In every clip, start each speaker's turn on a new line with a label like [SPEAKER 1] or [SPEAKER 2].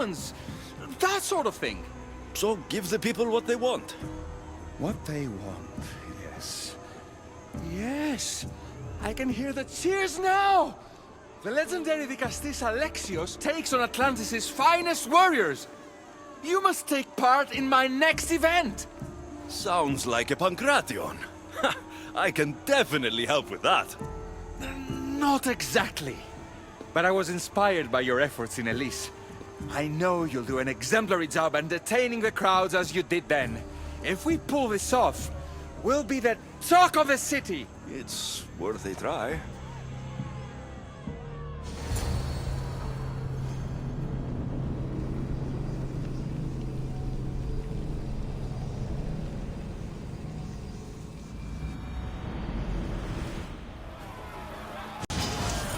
[SPEAKER 1] that sort of thing.
[SPEAKER 2] So give the people what they want.
[SPEAKER 1] What they want, yes. Yes, I can hear the cheers now! The legendary Dicastis Alexios takes on Atlantis' finest warriors. You must take part in my next event.
[SPEAKER 2] Sounds like a Pancration. I can definitely help with that.
[SPEAKER 1] Not exactly. But I was inspired by your efforts in Elise. I know you'll do an exemplary job entertaining the crowds as you did then. If we pull this off, we'll be the talk of the city.
[SPEAKER 2] It's worth a try.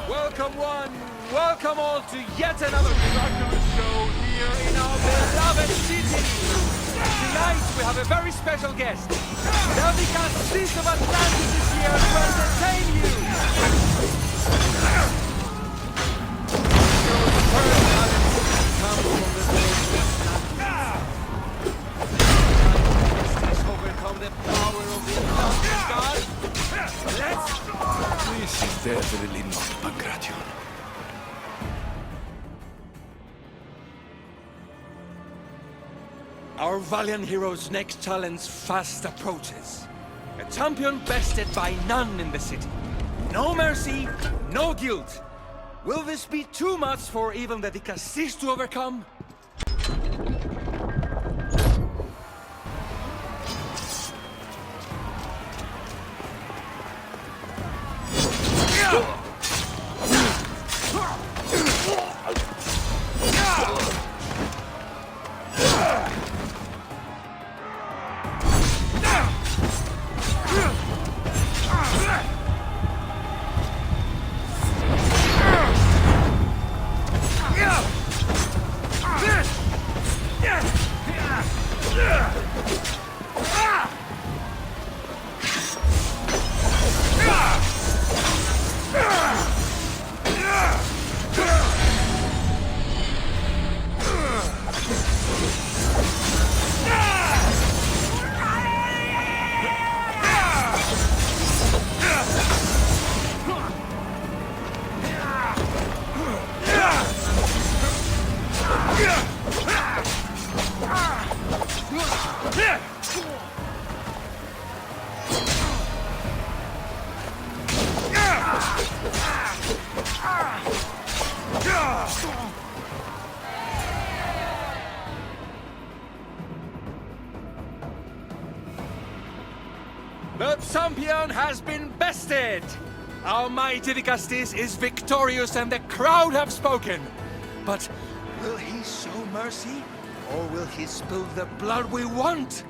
[SPEAKER 1] Welcome one, welcome all to yet another miraculous show here in our beloved city. Tonight we have a very special guest. The Dicastis of Atlantis is here to entertain you. Your personality comes from the Dicastis overcome the power of the Atlantis god.
[SPEAKER 2] This is definitely not Pancration.
[SPEAKER 1] Our valiant hero's next challenge fast approaches. A champion bested by none in the city. No mercy, no guilt. Will this be too much for even the Dicastis to overcome? The champion has been bested! Our mighty Dicastis is victorious and the crowd have spoken. But will he show mercy? Or will he spill the blood we want?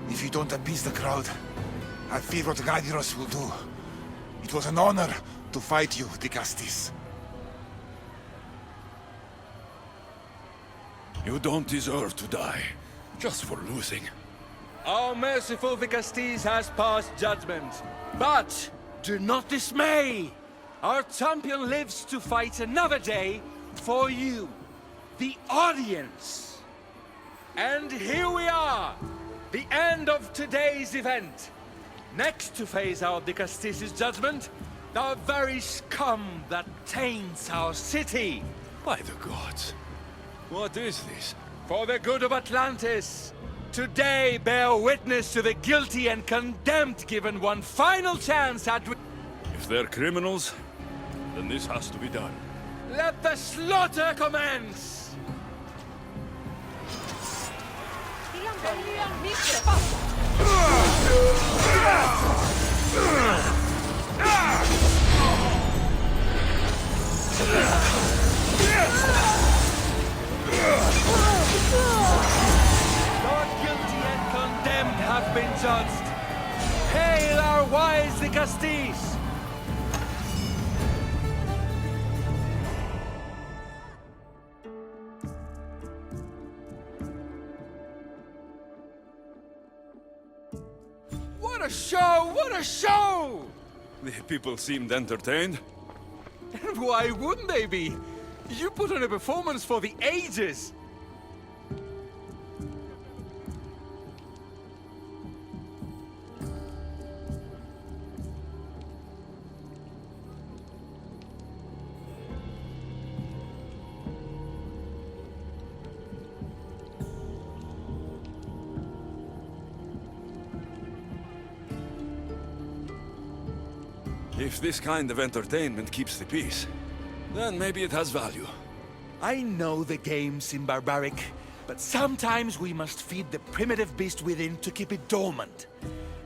[SPEAKER 3] If you don't appease the crowd, I fear what Gaidiros will do. It was an honor to fight you, Dicastis.
[SPEAKER 2] You don't deserve to die, just for losing.
[SPEAKER 1] Our merciful Dicastis has passed judgment. But do not dismay! Our champion lives to fight another day for you, the audience. And here we are, the end of today's event. Next to face our Dicastis' judgment, the very scum that taints our city.
[SPEAKER 2] By the gods, what is this?
[SPEAKER 1] For the good of Atlantis, today bear witness to the guilty and condemned given one final chance at...
[SPEAKER 2] If they're criminals, then this has to be done.
[SPEAKER 1] Let the slaughter commence! Your guilty and condemned have been judged. Hail our wise Dicastis! What a show! What a show!
[SPEAKER 2] The people seemed entertained.
[SPEAKER 1] And why wouldn't they be? You put on a performance for the ages.
[SPEAKER 2] If this kind of entertainment keeps the peace, then maybe it has value.
[SPEAKER 1] I know the game seem barbaric, but sometimes we must feed the primitive beast within to keep it dormant.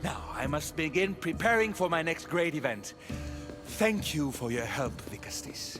[SPEAKER 1] Now, I must begin preparing for my next great event. Thank you for your help, Vicastis.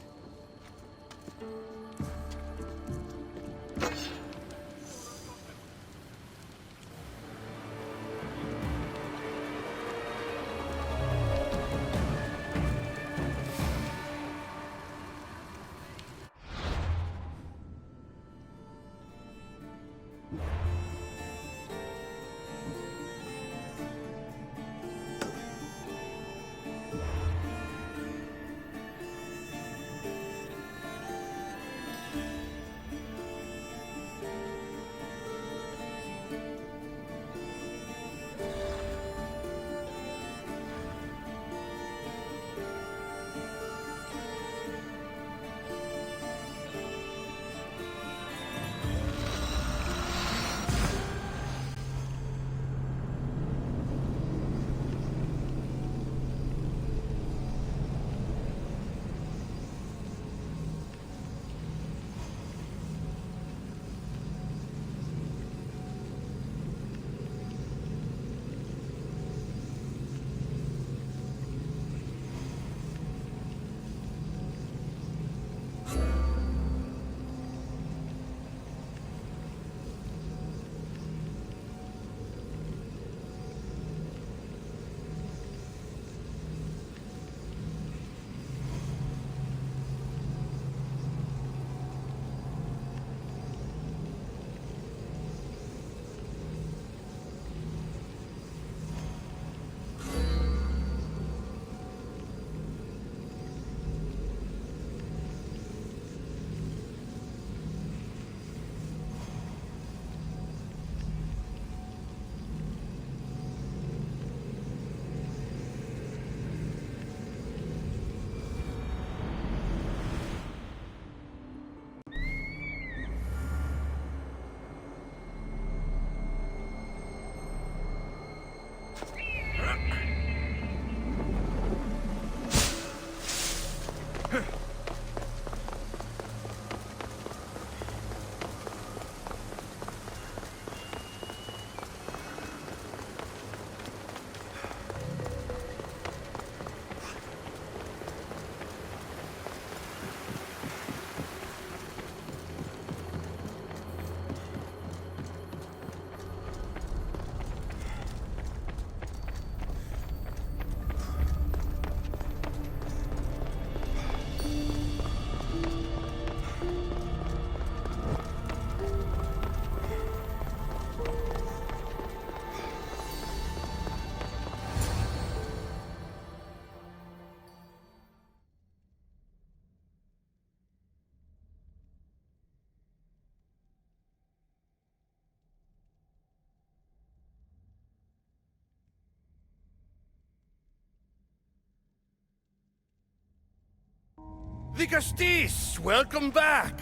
[SPEAKER 4] Vicastis, welcome back.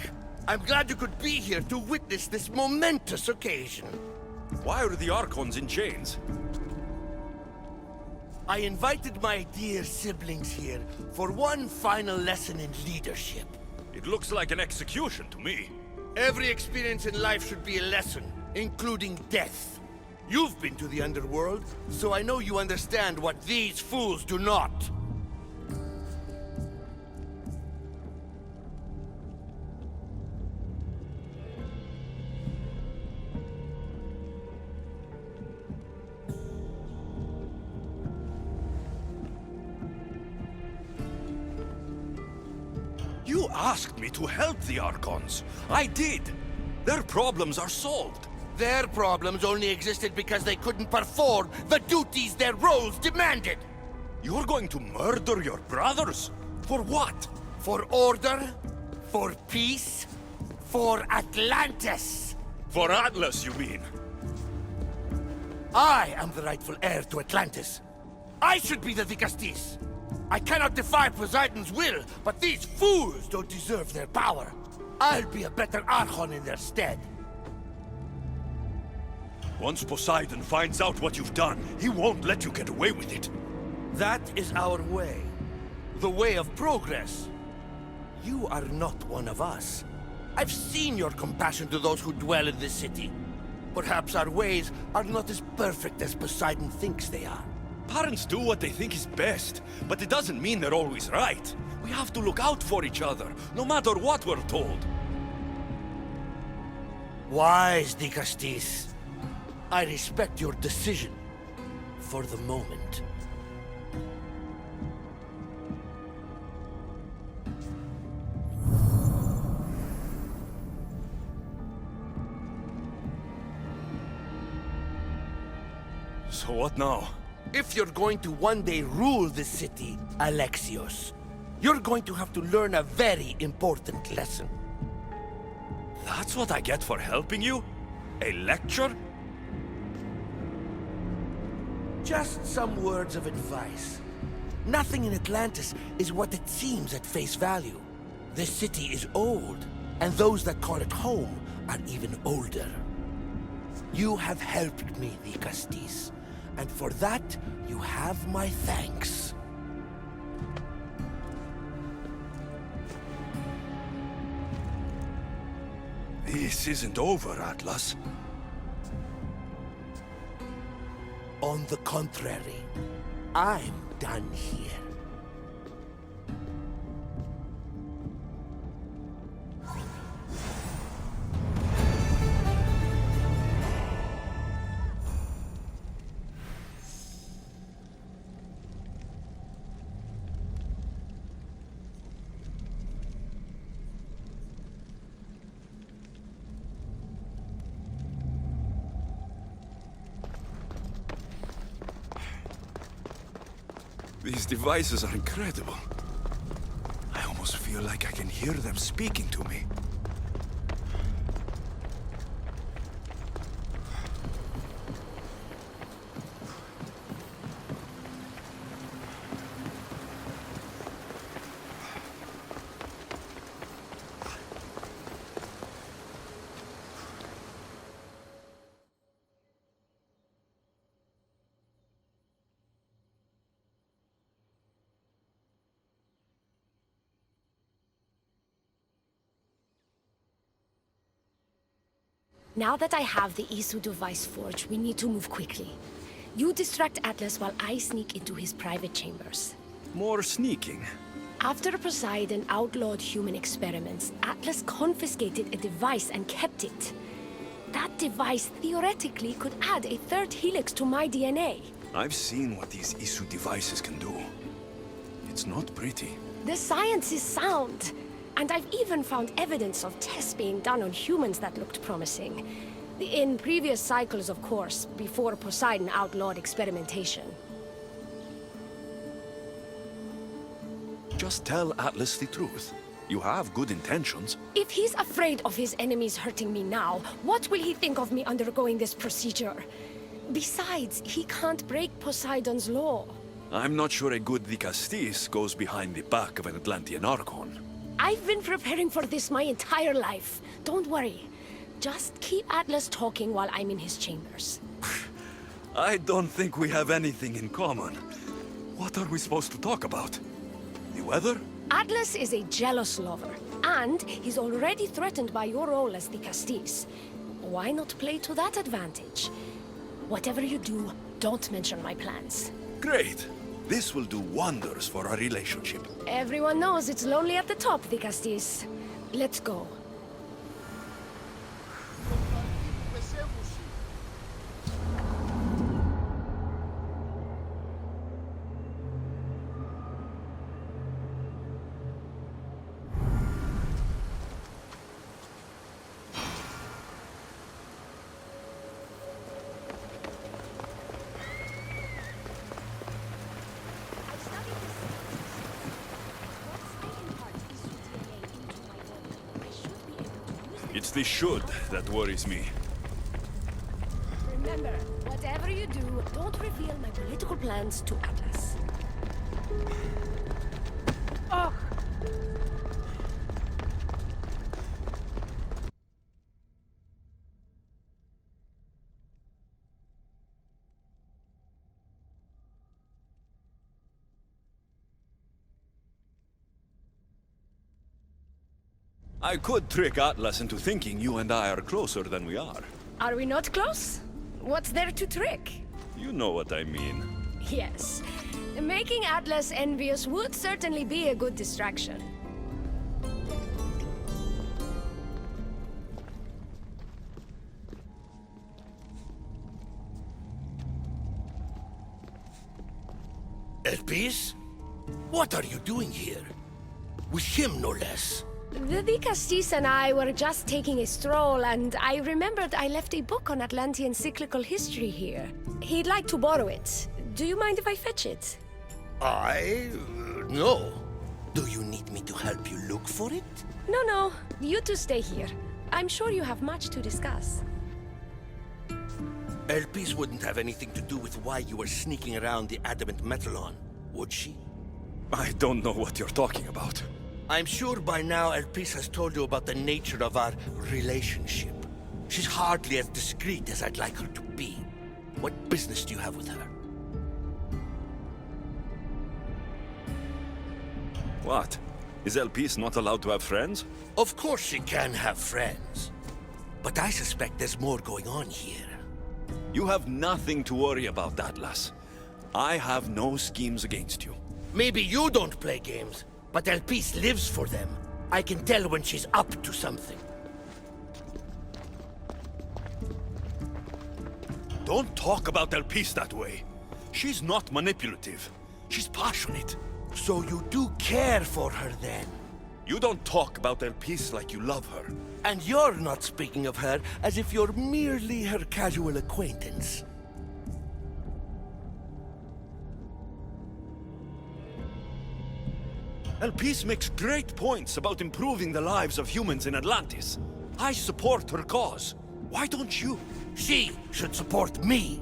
[SPEAKER 4] I'm glad you could be here to witness this momentous occasion.
[SPEAKER 2] Why are the Archons in chains?
[SPEAKER 4] I invited my dear siblings here for one final lesson in leadership.
[SPEAKER 2] It looks like an execution to me.
[SPEAKER 4] Every experience in life should be a lesson, including death. You've been to the underworld, so I know you understand what these fools do not.
[SPEAKER 2] You asked me to help the Archons. I did. Their problems are solved.
[SPEAKER 4] Their problems only existed because they couldn't perform the duties their roles demanded.
[SPEAKER 2] You're going to murder your brothers? For what?
[SPEAKER 4] For order, for peace, for Atlantis.
[SPEAKER 2] For Atlas, you mean?
[SPEAKER 4] I am the rightful heir to Atlantis. I should be the Vicastis. I cannot defy Poseidon's will, but these fools don't deserve their power. I'll be a better Archon in their stead.
[SPEAKER 2] Once Poseidon finds out what you've done, he won't let you get away with it.
[SPEAKER 4] That is our way. The way of progress. You are not one of us. I've seen your compassion to those who dwell in this city. Perhaps our ways are not as perfect as Poseidon thinks they are.
[SPEAKER 2] Parents do what they think is best, but it doesn't mean they're always right. We have to look out for each other, no matter what we're told.
[SPEAKER 4] Wise, Dicastis. I respect your decision. For the moment.
[SPEAKER 2] So what now?
[SPEAKER 4] If you're going to one day rule this city, Alexios, you're going to have to learn a very important lesson.
[SPEAKER 2] That's what I get for helping you? A lecture?
[SPEAKER 4] Just some words of advice. Nothing in Atlantis is what it seems at face value. This city is old, and those that call it home are even older. You have helped me, Dicastis, and for that, you have my thanks.
[SPEAKER 2] This isn't over, Atlas.
[SPEAKER 4] On the contrary, I'm done here.
[SPEAKER 2] These devices are incredible. I almost feel like I can hear them speaking to me.
[SPEAKER 5] Now that I have the Isu device forged, we need to move quickly. You distract Atlas while I sneak into his private chambers.
[SPEAKER 2] More sneaking.
[SPEAKER 5] After Poseidon outlawed human experiments, Atlas confiscated a device and kept it. That device theoretically could add a third helix to my DNA.
[SPEAKER 2] I've seen what these Isu devices can do. It's not pretty.
[SPEAKER 5] The science is sound. And I've even found evidence of tests being done on humans that looked promising. In previous cycles, of course, before Poseidon outlawed experimentation.
[SPEAKER 2] Just tell Atlas the truth. You have good intentions.
[SPEAKER 5] If he's afraid of his enemies hurting me now, what will he think of me undergoing this procedure? Besides, he can't break Poseidon's law.
[SPEAKER 2] I'm not sure a good Dicastis goes behind the back of an Atlantean Archon.
[SPEAKER 5] I've been preparing for this my entire life. Don't worry. Just keep Atlas talking while I'm in his chambers.
[SPEAKER 2] I don't think we have anything in common. What are we supposed to talk about? The weather?
[SPEAKER 5] Atlas is a jealous lover, and he's already threatened by your role as the Castis. Why not play to that advantage? Whatever you do, don't mention my plans.
[SPEAKER 2] Great. This will do wonders for our relationship.
[SPEAKER 5] Everyone knows it's lonely at the top, the Castis. Let's go.
[SPEAKER 2] It's the should that worries me.
[SPEAKER 5] Remember, whatever you do, don't reveal my political plans to Atlas. Oh!
[SPEAKER 2] I could trick Atlas into thinking you and I are closer than we are.
[SPEAKER 5] Are we not close? What's there to trick?
[SPEAKER 2] You know what I mean.
[SPEAKER 5] Yes. Making Atlas envious would certainly be a good distraction.
[SPEAKER 4] Elpis? What are you doing here? With him, no less.
[SPEAKER 5] The Castis and I were just taking a stroll, and I remembered I left a book on Atlantean cyclical history here. He'd like to borrow it. Do you mind if I fetch it?
[SPEAKER 4] No. Do you need me to help you look for it?
[SPEAKER 5] No. You two stay here. I'm sure you have much to discuss.
[SPEAKER 4] Elpis wouldn't have anything to do with why you were sneaking around the adamant metalon, would she?
[SPEAKER 2] I don't know what you're talking about.
[SPEAKER 4] I'm sure by now Elpis has told you about the nature of our relationship. She's hardly as discreet as I'd like her to be. What business do you have with her?
[SPEAKER 2] What? Is Elpis not allowed to have friends?
[SPEAKER 4] Of course she can have friends. But I suspect there's more going on here.
[SPEAKER 2] You have nothing to worry about, Atlas. I have no schemes against you.
[SPEAKER 4] Maybe you don't play games, but Elpis lives for them. I can tell when she's up to something.
[SPEAKER 2] Don't talk about Elpis that way. She's not manipulative. She's passionate.
[SPEAKER 4] So you do care for her then?
[SPEAKER 2] You don't talk about Elpis like you love her.
[SPEAKER 4] And you're not speaking of her as if you're merely her casual acquaintance.
[SPEAKER 2] Elpis makes great points about improving the lives of humans in Atlantis. I support her cause. Why don't you?
[SPEAKER 4] She should support me.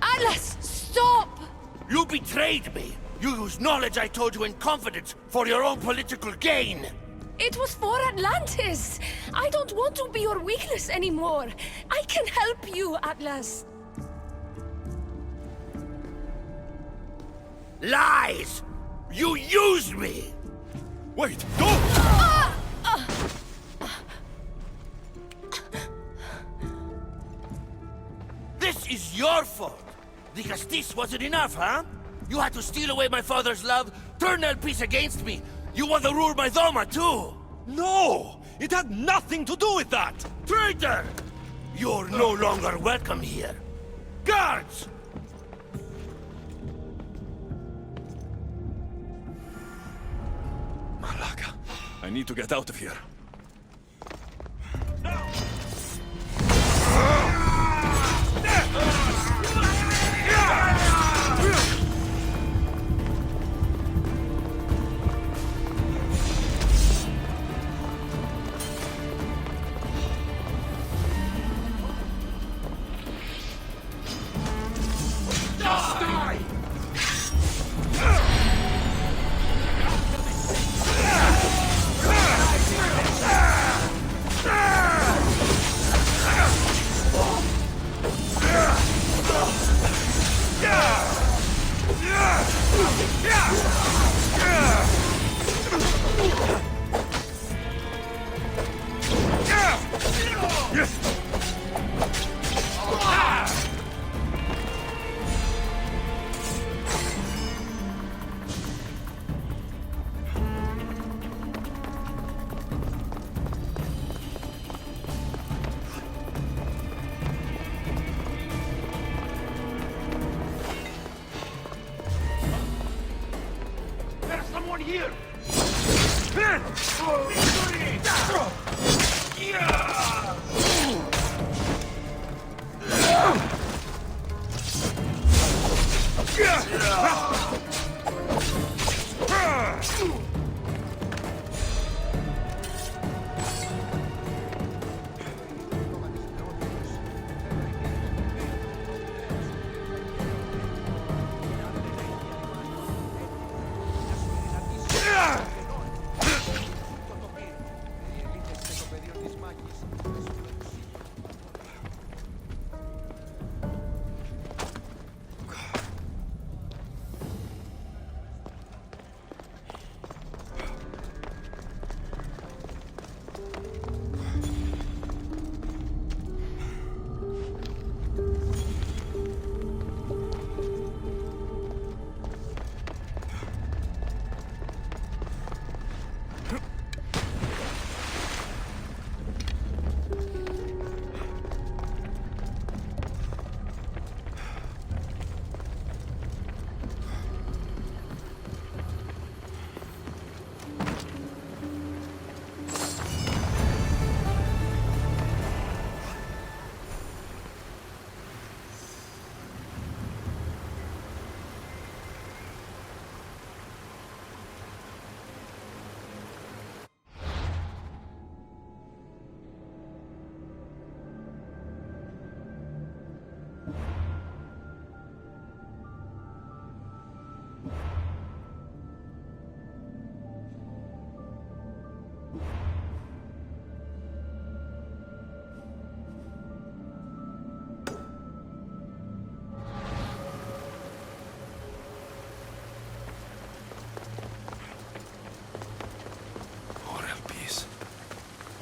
[SPEAKER 5] Atlas, stop!
[SPEAKER 4] You betrayed me! You used knowledge I told you in confidence for your own political gain!
[SPEAKER 5] It was for Atlantis! I don't want to be your weakness anymore. I can help you, Atlas.
[SPEAKER 4] Lies! You used me!
[SPEAKER 2] Wait, don't!
[SPEAKER 4] This is your fault! The Castis wasn't enough, huh? You had to steal away my father's love, turn Elpis against me. You want to rule my Doma, too!
[SPEAKER 2] No! It had nothing to do with that!
[SPEAKER 4] Traitor! You're no longer welcome here. Guards!
[SPEAKER 2] Malaka, I need to get out of here.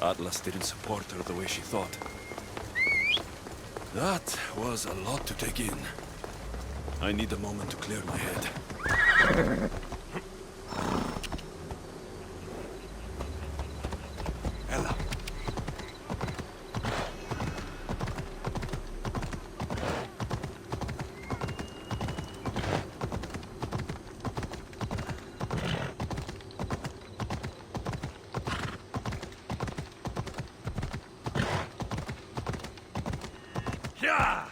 [SPEAKER 2] Atlas didn't support her the way she thought. That was a lot to take in. I need a moment to clear my head.
[SPEAKER 3] Ella.
[SPEAKER 2] Yeah!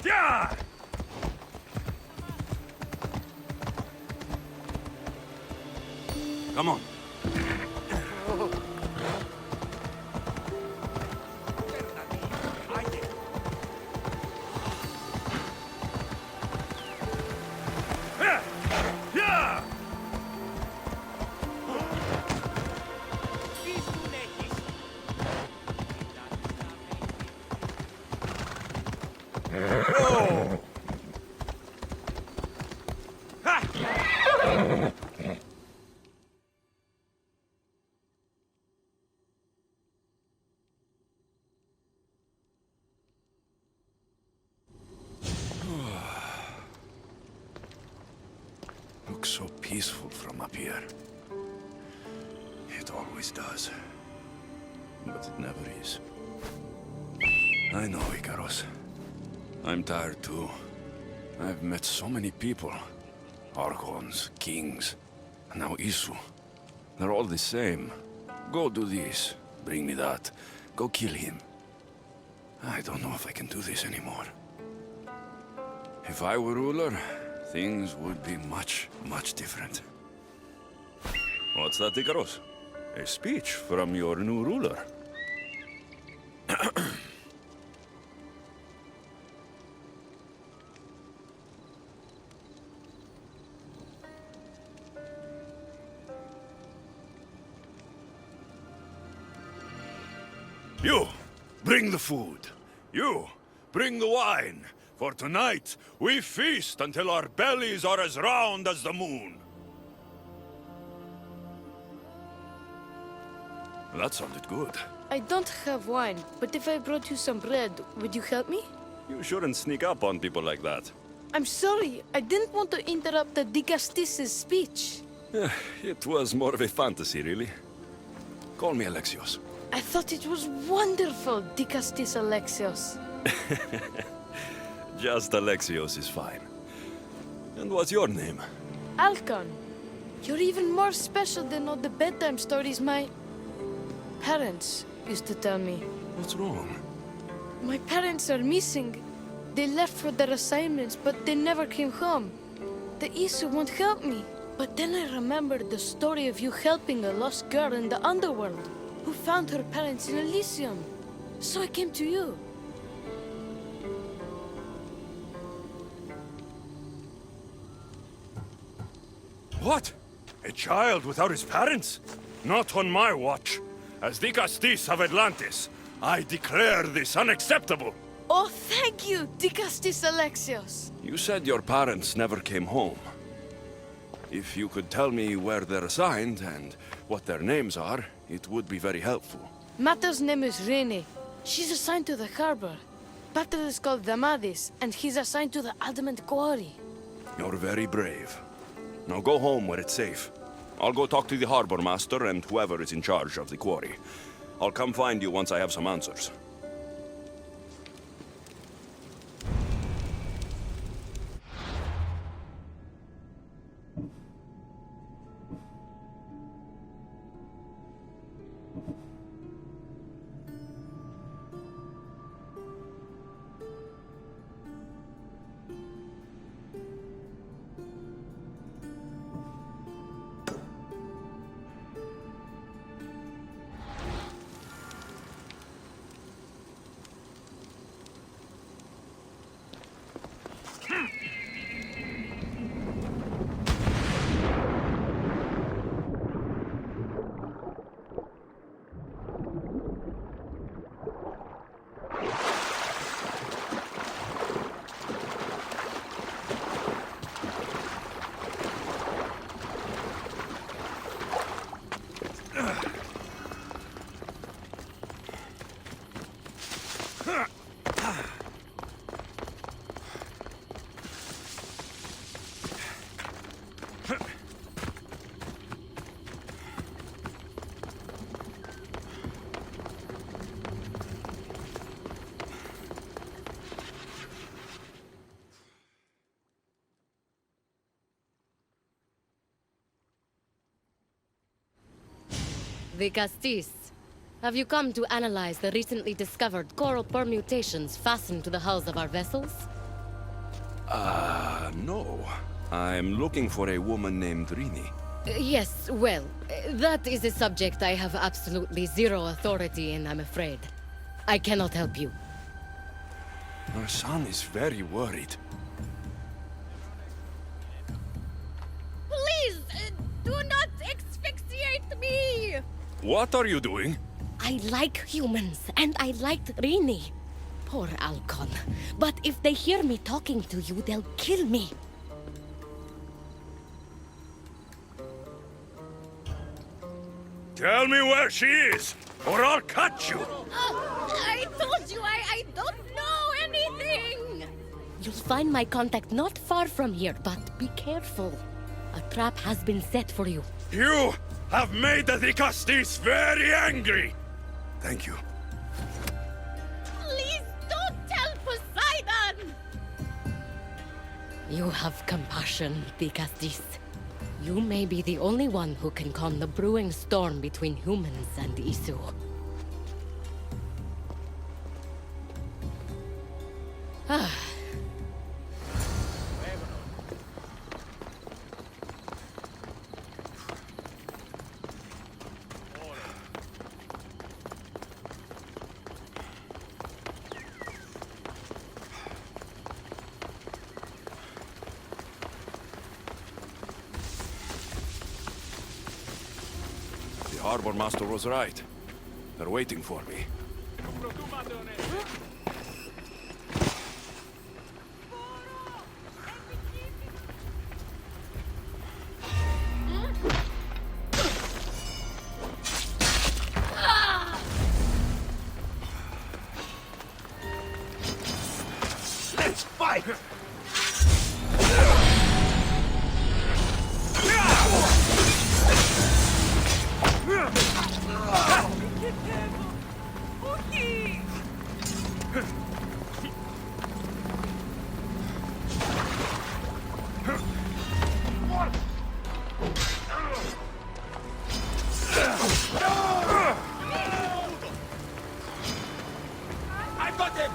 [SPEAKER 2] Yeah! Come on. Yeah! Yeah! Oh! Ha! Looks so peaceful from up here. It always does. But it never is. I know, Icaros. I'm tired too. I've met so many people. Archons, kings, and now Isu. They're all the same. Go do this, bring me that. Go kill him. I don't know if I can do this anymore. If I were ruler, things would be much, much different. What's that, Icaros? A speech from your new ruler. You, bring the food. You, bring the wine. For tonight, we feast until our bellies are as round as the moon. That sounded good.
[SPEAKER 6] I don't have wine, but if I brought you some bread, would you help me?
[SPEAKER 2] You shouldn't sneak up on people like that.
[SPEAKER 6] I'm sorry, I didn't want to interrupt the Dicastis' speech.
[SPEAKER 2] It was more of a fantasy, really. Call me Alexios.
[SPEAKER 6] I thought it was wonderful, Dicastis Alexios.
[SPEAKER 2] Just Alexios is fine. And what's your name?
[SPEAKER 6] Alcon, you're even more special than all the bedtime stories my parents used to tell me.
[SPEAKER 2] What's wrong?
[SPEAKER 6] My parents are missing. They left for their assignments, but they never came home. The Isu won't help me. But then I remembered the story of you helping a lost girl in the underworld, who found her parents in Elysium. So I came to you.
[SPEAKER 2] What? A child without his parents? Not on my watch. As Dicastis of Atlantis, I declare this unacceptable.
[SPEAKER 6] Oh, thank you, Dicastis Alexios.
[SPEAKER 2] You said your parents never came home. If you could tell me where they're assigned and what their names are, it would be very helpful.
[SPEAKER 6] Mata's name is Rene. She's assigned to the harbor. Pater is called Damadis, and he's assigned to the adamant quarry.
[SPEAKER 2] You're very brave. Now go home where it's safe. I'll go talk to the harbor master and whoever is in charge of the quarry. I'll come find you once I have some answers.
[SPEAKER 7] The Castis. Have you come to analyze the recently discovered coral permutations fastened to the hulls of our vessels?
[SPEAKER 2] No. I'm looking for a woman named Rini.
[SPEAKER 7] Yes, well, that is a subject I have absolutely zero authority in, I'm afraid. I cannot help you.
[SPEAKER 2] Our son is very worried.
[SPEAKER 7] Please, do not asphyxiate me!
[SPEAKER 2] What are you doing?
[SPEAKER 7] I like humans, and I liked Rini. Poor Alcon. But if they hear me talking to you, they'll kill me.
[SPEAKER 2] Tell me where she is, or I'll cut you!
[SPEAKER 7] I told you I don't know anything! You'll find my contact not far from here, but be careful. A trap has been set for you.
[SPEAKER 2] You have made the Castis very angry! Thank you.
[SPEAKER 7] Please don't tell Poseidon! You have compassion, Castis. You may be the only one who can calm the brewing storm between humans and Isu.
[SPEAKER 2] The harbor master was right. They're waiting for me.
[SPEAKER 4] Let's fight!
[SPEAKER 1] I've got him!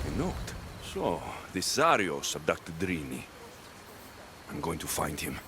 [SPEAKER 2] A note. So, the Sarios abducted Rini. I'm going to find him.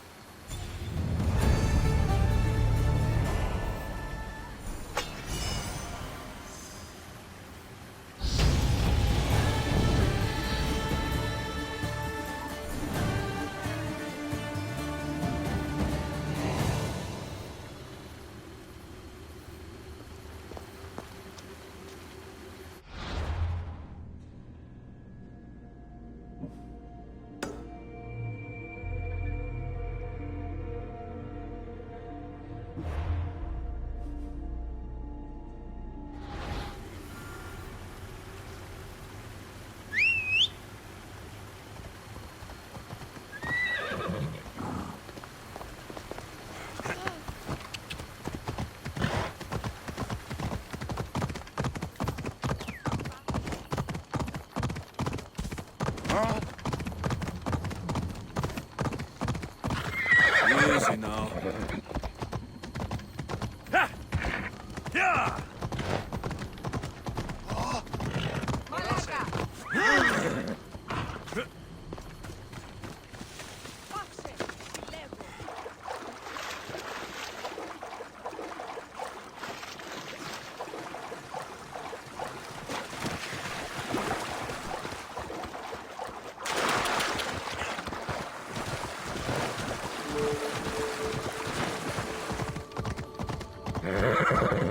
[SPEAKER 2] Easy now.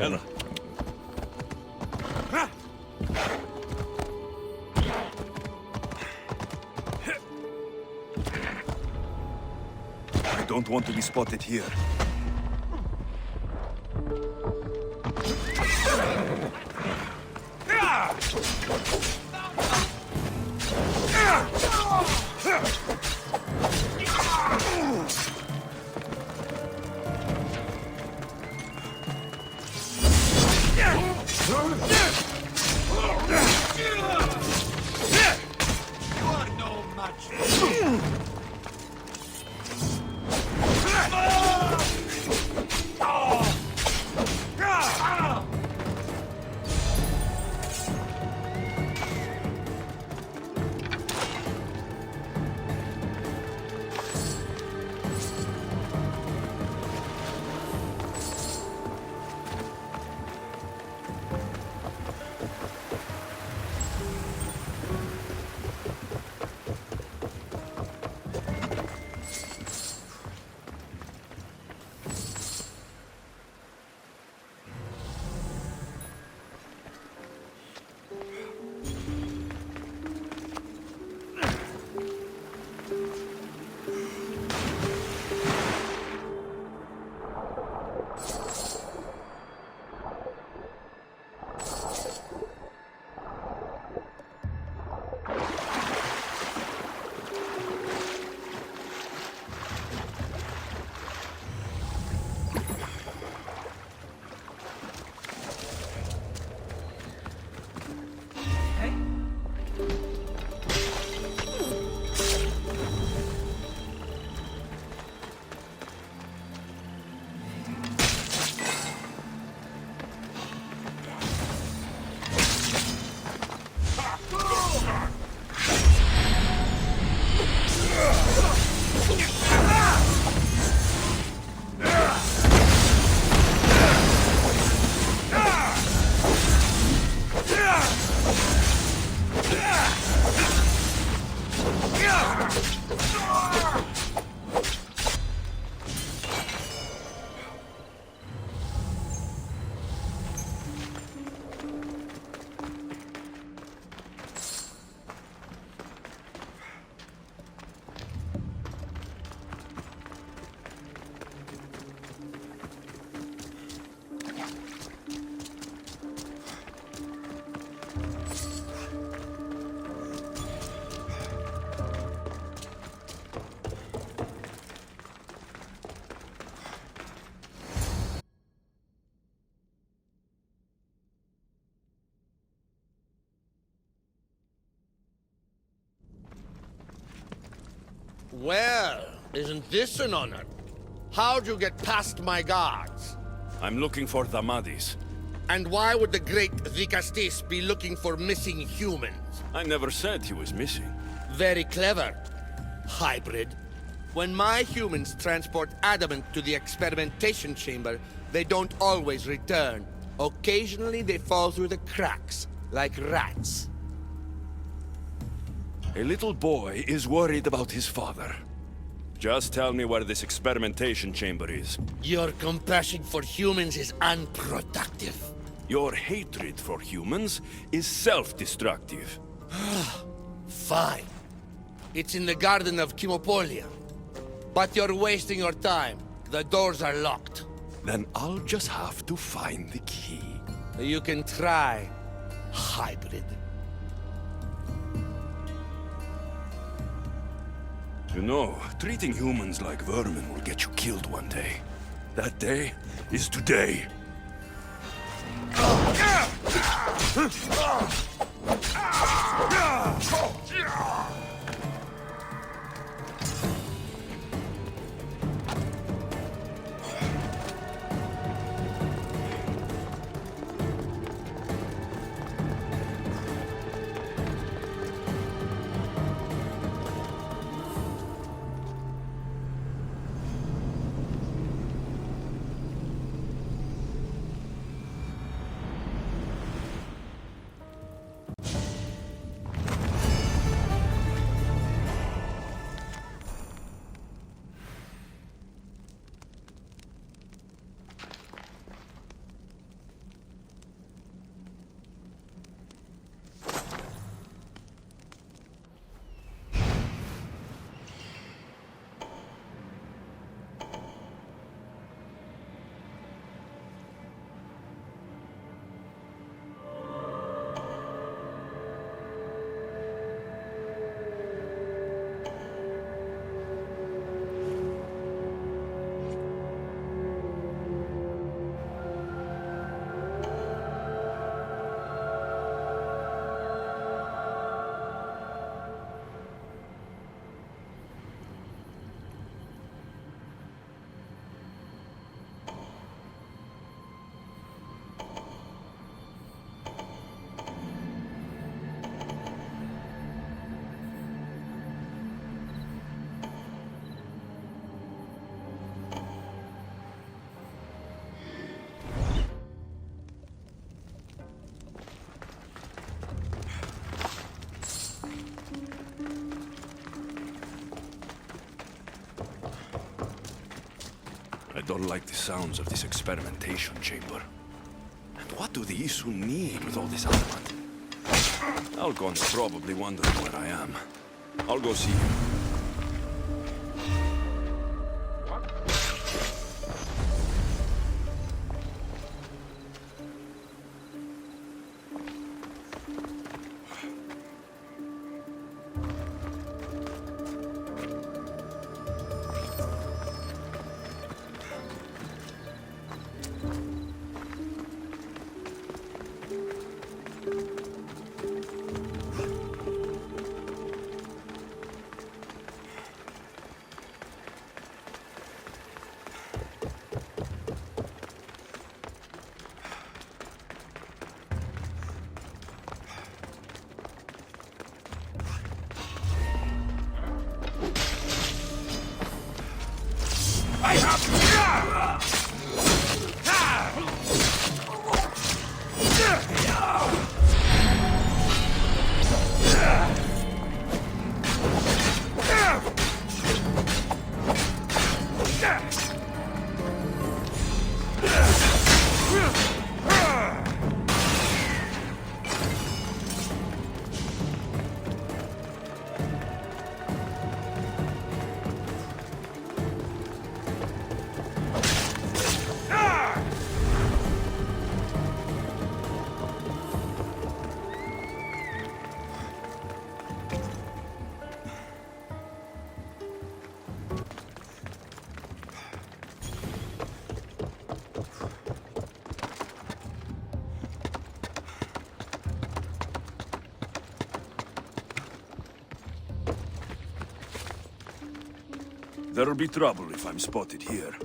[SPEAKER 2] Ella.
[SPEAKER 8] want to be spotted here.
[SPEAKER 4] Well, isn't this an honor? How'd you get past my guards?
[SPEAKER 2] I'm looking for the Madis.
[SPEAKER 4] And why would the great Vicastis be looking for missing humans?
[SPEAKER 2] I never said he was missing.
[SPEAKER 4] Very clever. Hybrid. When my humans transport adamant to the experimentation chamber, they don't always return. Occasionally they fall through the cracks, like rats.
[SPEAKER 2] A little boy is worried about his father. Just tell me where this experimentation chamber is.
[SPEAKER 4] Your compassion for humans is unproductive.
[SPEAKER 2] Your hatred for humans is self-destructive.
[SPEAKER 4] Fine. It's in the Garden of Kimopolia. But you're wasting your time. The doors are locked.
[SPEAKER 2] Then I'll just have to find the key.
[SPEAKER 4] You can try, hybrid.
[SPEAKER 2] You know, treating humans like vermin will get you killed one day. That day is today. I don't like the sounds of this experimentation chamber. And what do the Isu need with all this armament? Algon's probably wondering where I am. I'll go see him. There'll be trouble if I'm spotted here.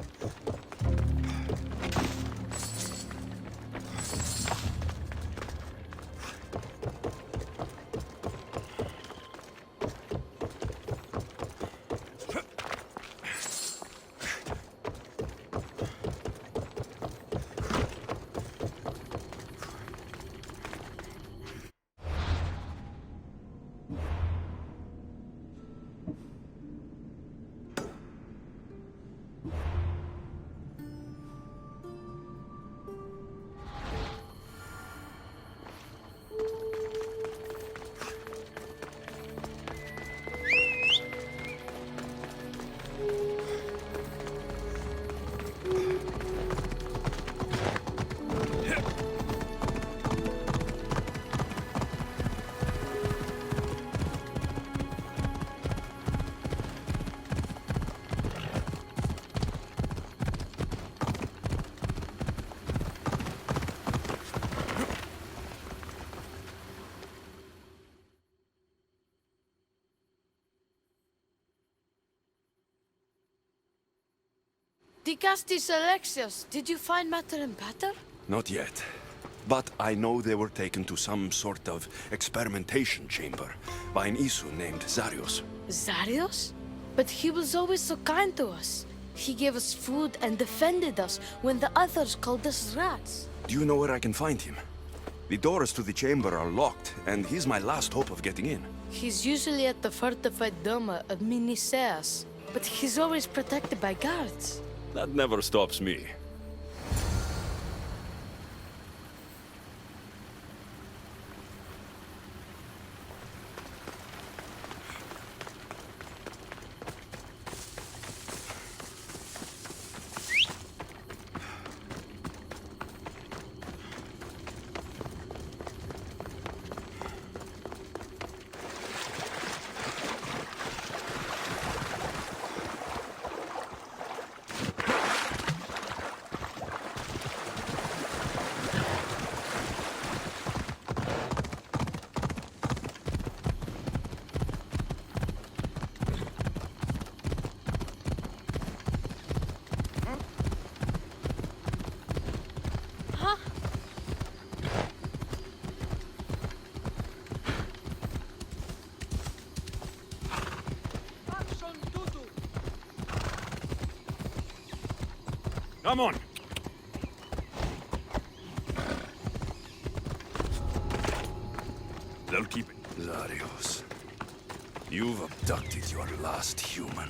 [SPEAKER 6] Dicastis Alexios, did you find matter and patter?
[SPEAKER 2] Not yet. But I know they were taken to some sort of experimentation chamber by an Isu named Zarios.
[SPEAKER 6] Zarios? But he was always so kind to us. He gave us food and defended us when the others called us rats.
[SPEAKER 2] Do you know where I can find him? The doors to the chamber are locked, and he's my last hope of getting in.
[SPEAKER 6] He's usually at the fortified Doma of Miniseas, but he's always protected by guards.
[SPEAKER 2] That never stops me. Come on! They'll keep it. Zarios, you've abducted your last human.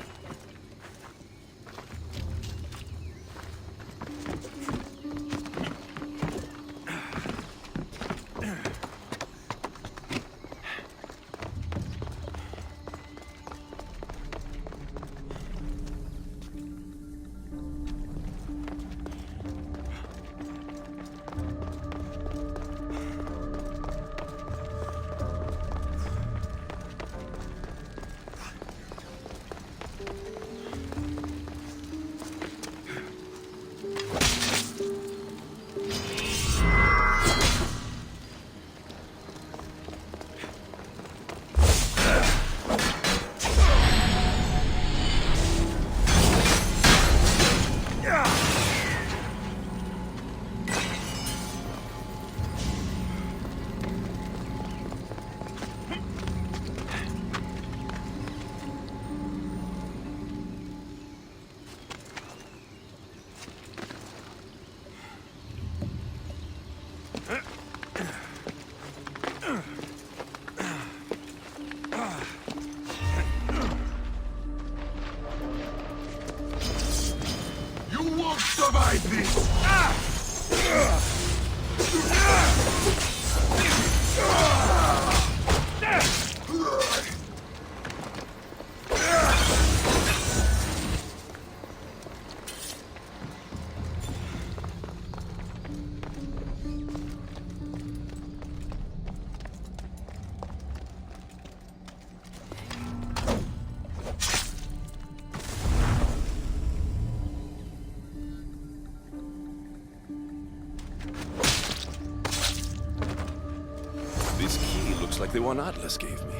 [SPEAKER 2] looks like the one Atlas gave me.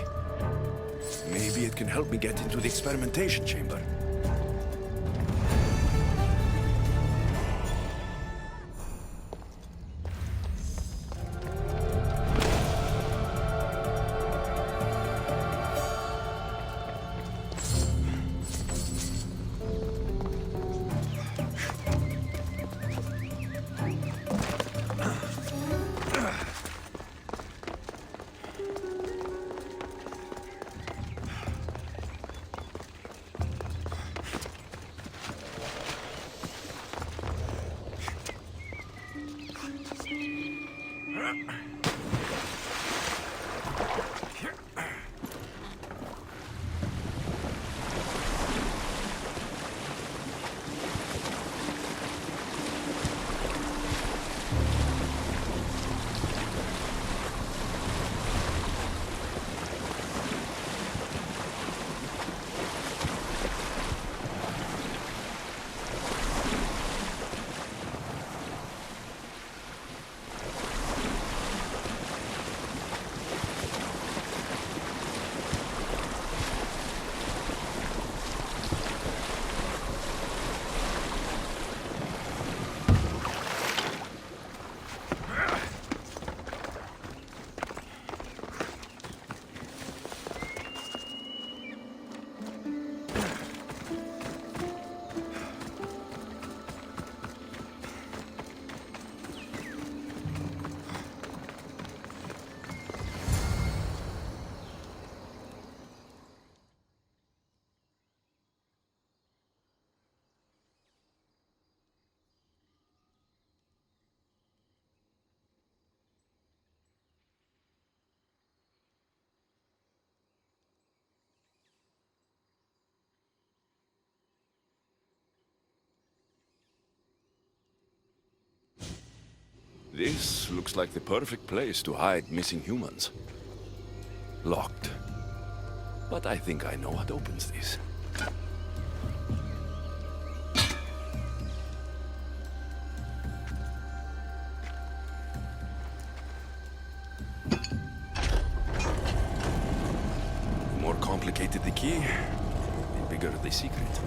[SPEAKER 2] Maybe it can help me get into the experimentation chamber. This looks like the perfect place to hide missing humans. Locked. But I think I know what opens this. The more complicated the key, the bigger the secret.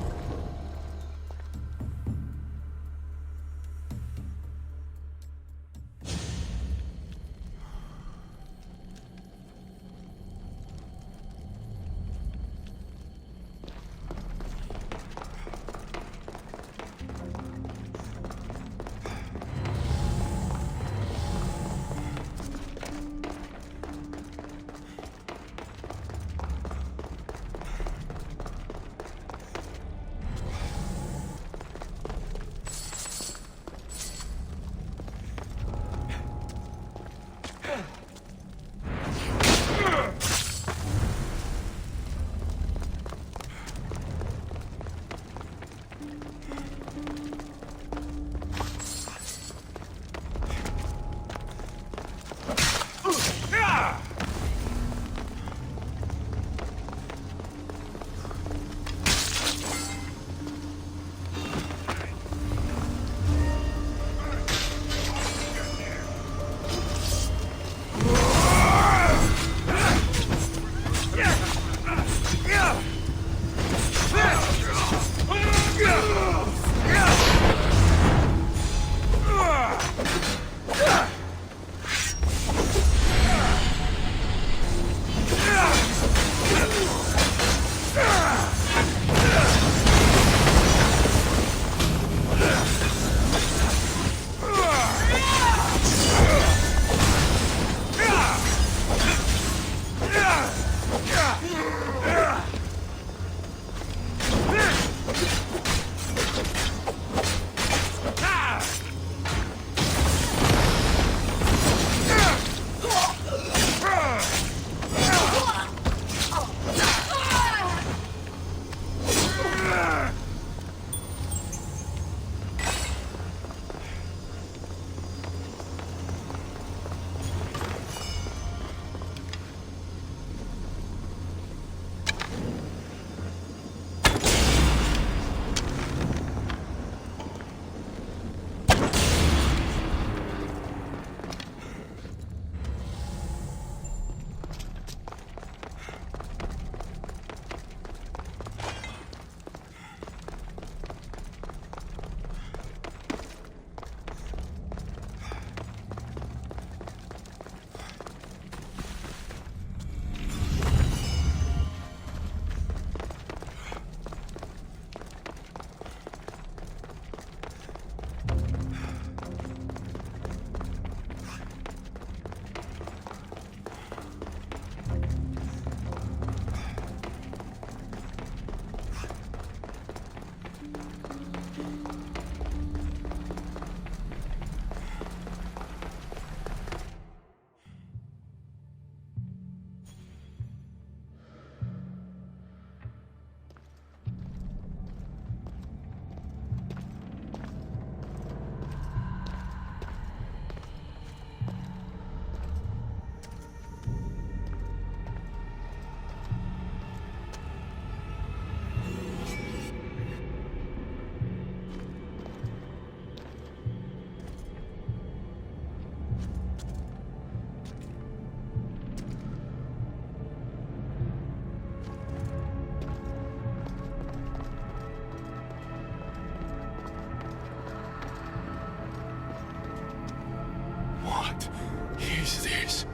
[SPEAKER 2] What is this?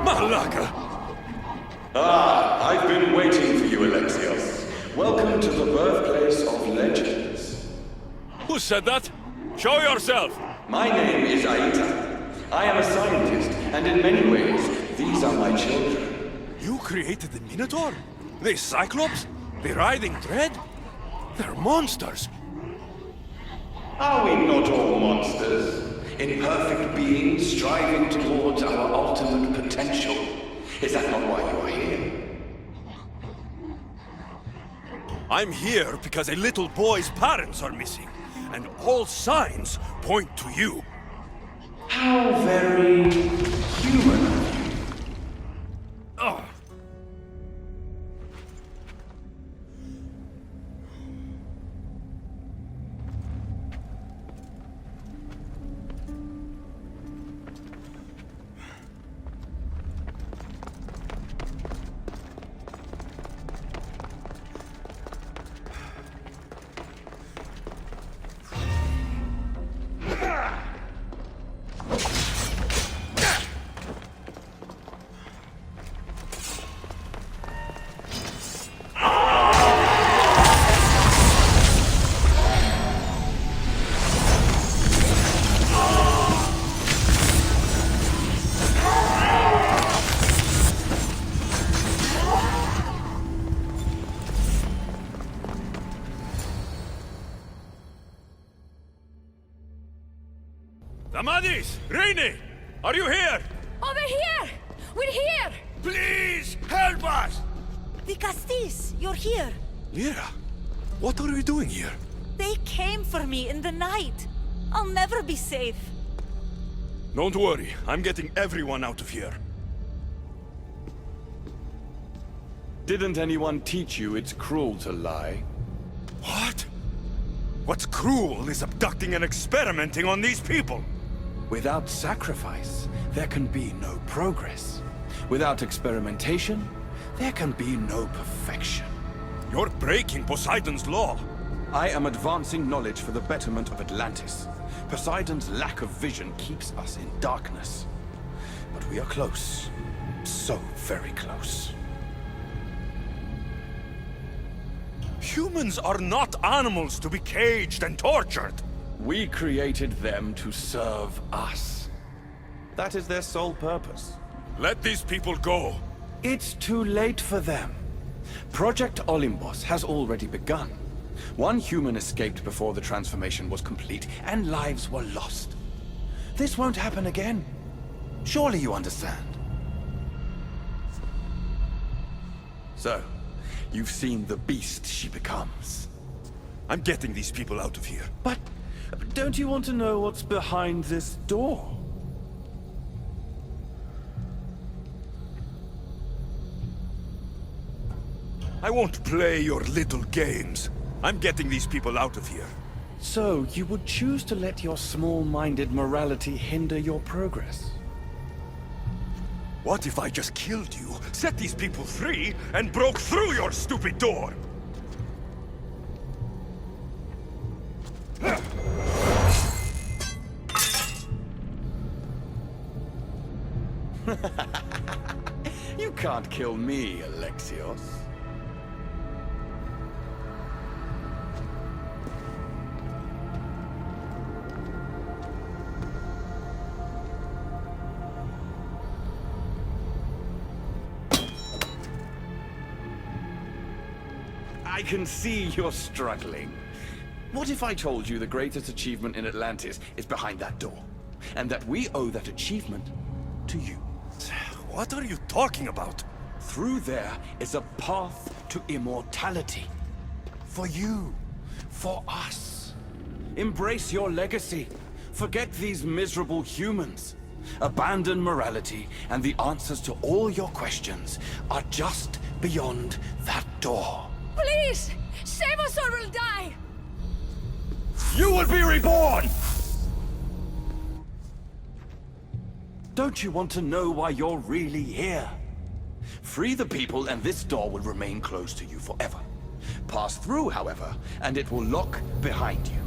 [SPEAKER 2] Malaka!
[SPEAKER 8] Ah, I've been waiting for you, Alexios. Welcome to the birthplace of legends.
[SPEAKER 2] Who said that? Show yourself!
[SPEAKER 8] My name is Aita. I am a scientist, and in many ways, these are my children.
[SPEAKER 2] You created the Minotaur? The Cyclops? The Riding Dread? They're monsters!
[SPEAKER 8] Are we not all monsters? Imperfect beings striving towards our ultimate potential. Is that not why you are here?
[SPEAKER 2] I'm here because a little boy's parents are missing, and all signs point to you.
[SPEAKER 8] How very human of you.
[SPEAKER 2] Ugh. Amadis! Rainy! Are you here?
[SPEAKER 5] Over here! We're here!
[SPEAKER 4] Please, help us!
[SPEAKER 9] The Castis, you're here.
[SPEAKER 2] Lyra, what are you doing here?
[SPEAKER 9] They came for me in the night. I'll never be safe.
[SPEAKER 2] Don't worry, I'm getting everyone out of here.
[SPEAKER 10] Didn't anyone teach you it's cruel to lie?
[SPEAKER 2] What? What's cruel is abducting and experimenting on these people.
[SPEAKER 10] Without sacrifice, there can be no progress. Without experimentation, there can be no perfection.
[SPEAKER 2] You're breaking Poseidon's law.
[SPEAKER 10] I am advancing knowledge for the betterment of Atlantis. Poseidon's lack of vision keeps us in darkness. But we are close. So very close.
[SPEAKER 2] Humans are not animals to be caged and tortured.
[SPEAKER 10] We created them to serve us. That is their sole purpose.
[SPEAKER 2] Let these people go.
[SPEAKER 10] It's too late for them. Project Olympus has already begun. One human escaped before the transformation was complete, and lives were lost. This won't happen again. Surely you understand. So, you've seen the beast she becomes.
[SPEAKER 2] I'm getting these people out of here.
[SPEAKER 10] But don't you want to know what's behind this door?
[SPEAKER 2] I won't play your little games. I'm getting these people out of here.
[SPEAKER 10] So, you would choose to let your small-minded morality hinder your progress?
[SPEAKER 2] What if I just killed you, set these people free, and broke through your stupid door?
[SPEAKER 10] You can't kill me, Alexios. I can see you're struggling. What if I told you the greatest achievement in Atlantis is behind that door? And that we owe that achievement to you?
[SPEAKER 2] What are you talking about?
[SPEAKER 10] Through there is a path to immortality. For you. For us. Embrace your legacy. Forget these miserable humans. Abandon morality, and the answers to all your questions are just beyond that door.
[SPEAKER 5] Please! Save us or we'll die!
[SPEAKER 10] You will be reborn! Don't you want to know why you're really here?
[SPEAKER 8] Free the people, and this door will remain closed to you forever. Pass through, however, and it will lock behind you.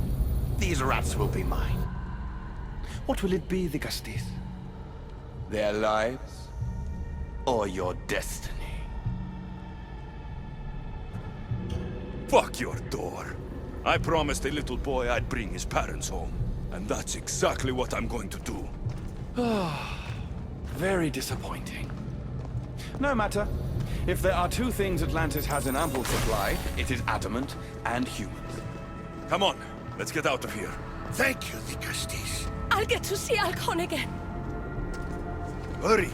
[SPEAKER 8] These rats will be mine. What will it be, the Castis? Their lives? Or your destiny?
[SPEAKER 2] Fuck your door. I promised the little boy I'd bring his parents home. And that's exactly what I'm going to do.
[SPEAKER 10] Very disappointing. No matter. If there are two things Atlantis has in ample supply, it is adamant and humans.
[SPEAKER 2] Come on, let's get out of here.
[SPEAKER 4] Thank you, the Castis.
[SPEAKER 5] I'll get to see Alcon again.
[SPEAKER 2] Hurry!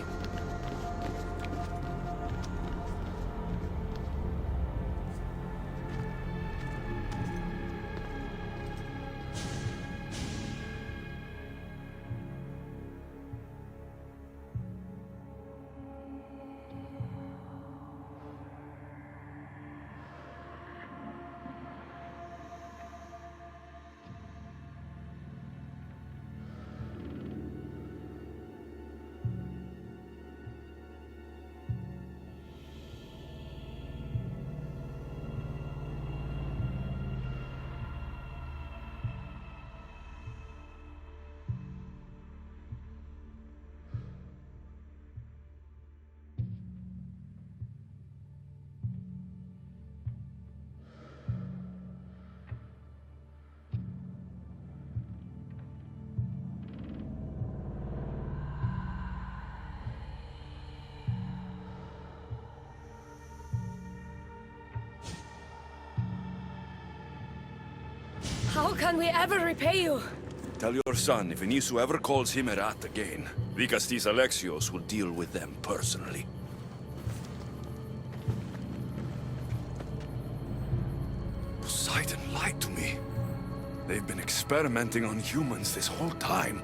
[SPEAKER 5] How can we ever repay you?
[SPEAKER 2] Tell your son if Inisu ever calls him a rat again, Vicastis Alexios will deal with them personally. Poseidon lied to me. They've been experimenting on humans this whole time.